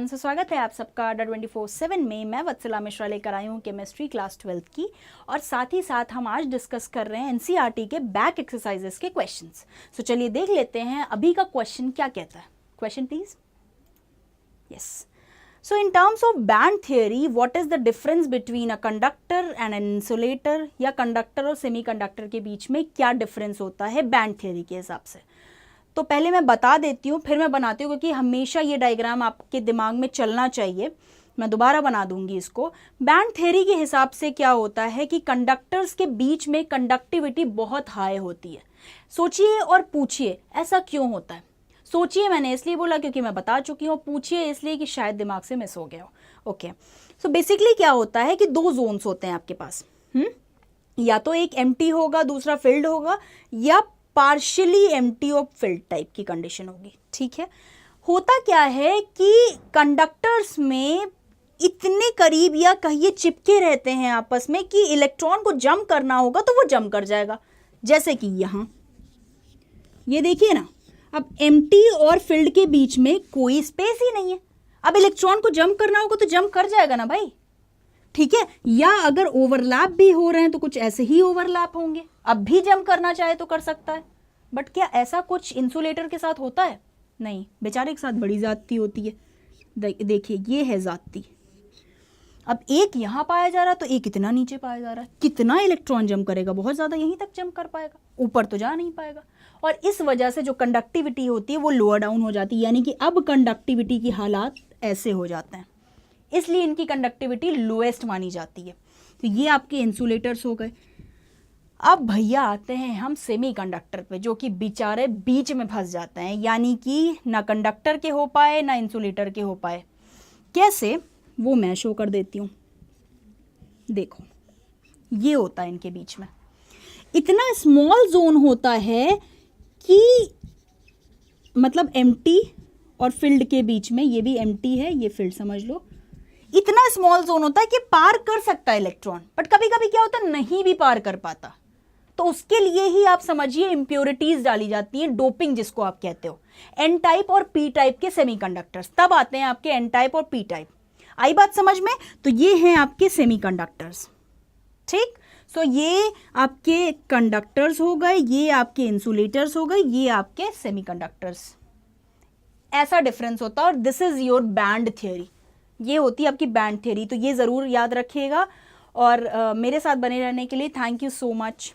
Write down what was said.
Everyone, सो स्वागत है आप सबका Adda247 में। मैं वत्सला मिश्रा लेकर आई हूँ केमिस्ट्री क्लास 12 की, और साथ ही साथ हम आज डिस्कस कर रहे हैं एनसीईआरटी के बैक एक्सरसाइजेस के क्वेश्चंस। सो चलिए देख लेते हैं अभी का क्वेश्चन क्या कहता है। Question please. Yes, so in terms of band theory, what is the difference between a conductor and an insulator, या कंडक्टर और सेमीकंडक्टर के बीच में क्या डिफरेंस होता है बैंड थियरी के हिसाब से। तो पहले मैं बता देती हूँ, फिर मैं बनाती हूँ, क्योंकि हमेशा ये डायग्राम आपके दिमाग में चलना चाहिए। मैं दोबारा बना दूंगी इसको। बैंड थ्योरी के हिसाब से क्या होता है कि कंडक्टर्स के बीच में कंडक्टिविटी बहुत हाई होती है। सोचिए और पूछिए ऐसा क्यों होता है। सोचिए मैंने इसलिए बोला क्योंकि मैं बता चुकी हूँ, पूछिए इसलिए कि शायद दिमाग से मिस हो गया हो। ओके, सो बेसिकली क्या होता है कि दो जोन्स होते हैं आपके पास। या तो एक एम्प्टी होगा, दूसरा फिल्ड होगा, या पार्शियली एम्प्टी और फिल्ड टाइप की कंडीशन होगी। ठीक है, होता क्या है कि कंडक्टर्स में इतने करीब या कहिए चिपके रहते हैं आपस में कि इलेक्ट्रॉन को जंप करना होगा तो वो जंप कर जाएगा। जैसे कि यहां ये देखिए ना, अब एम्प्टी और फील्ड के बीच में कोई स्पेस ही नहीं है। अब इलेक्ट्रॉन को जंप करना होगा तो जंप कर जाएगा ना भाई। ठीक है, या अगर ओवरलैप भी हो रहे हैं तो कुछ ऐसे ही ओवरलैप होंगे। अब भी जंप करना चाहे तो कर सकता है, बट क्या ऐसा कुछ इंसुलेटर के साथ होता है? नहीं, बेचारे के साथ बड़ी ज्यादती होती है। देखिए ये है ज्यादती। अब एक यहां पाया जा रहा है तो एक इतना नीचे पाया जा रहा है। कितना इलेक्ट्रॉन जंप करेगा? बहुत ज्यादा, यहीं तक जंप कर पाएगा, ऊपर तो जा नहीं पाएगा। और इस वजह से जो कंडक्टिविटी होती है वो लोअर डाउन हो जाती है, यानी कि अब कंडक्टिविटी की हालात ऐसे हो जाते हैं, इसलिए इनकी कंडक्टिविटी लोएस्ट मानी जाती है। तो ये आपके इंसुलेटर्स हो गए। अब भैया आते हैं हम सेमीकंडक्टर पे, जो कि बेचारे बीच में फंस जाते हैं, यानी कि ना कंडक्टर के हो पाए ना इंसुलेटर के हो पाए। कैसे, वो मैं शो कर देती हूँ। देखो ये होता है इनके बीच में, इतना स्मॉल जोन होता है कि मतलब एम्प्टी और फील्ड के बीच में, ये भी एम्प्टी है, ये फील्ड समझ लो। इतना स्मॉल जोन होता है कि पार कर सकता है इलेक्ट्रॉन, बट कभी कभी क्या होता है नहीं भी पार कर पाता। तो उसके लिए ही आप समझिए इंप्योरिटीज डाली जाती हैं, डोपिंग जिसको आप कहते हो। एन टाइप और पी टाइप के सेमीकंडक्टर्स तब आते हैं आपके एन टाइप और पी टाइप। आई बात समझ में? तो ये हैं आपके सेमीकंडक्टर्स। ठीक, सो ये आपके कंडक्टर्स हो गए, ये आपके इंसुलेटर्स हो गए, ये आपके सेमीकंडक्टर्स। ऐसा डिफरेंस होता है, और this is your band theory. ये होती है आपकी बैंड थ्योरी। तो ये जरूर याद रखिएगा, और मेरे साथ बने रहने के लिए थैंक यू सो मच।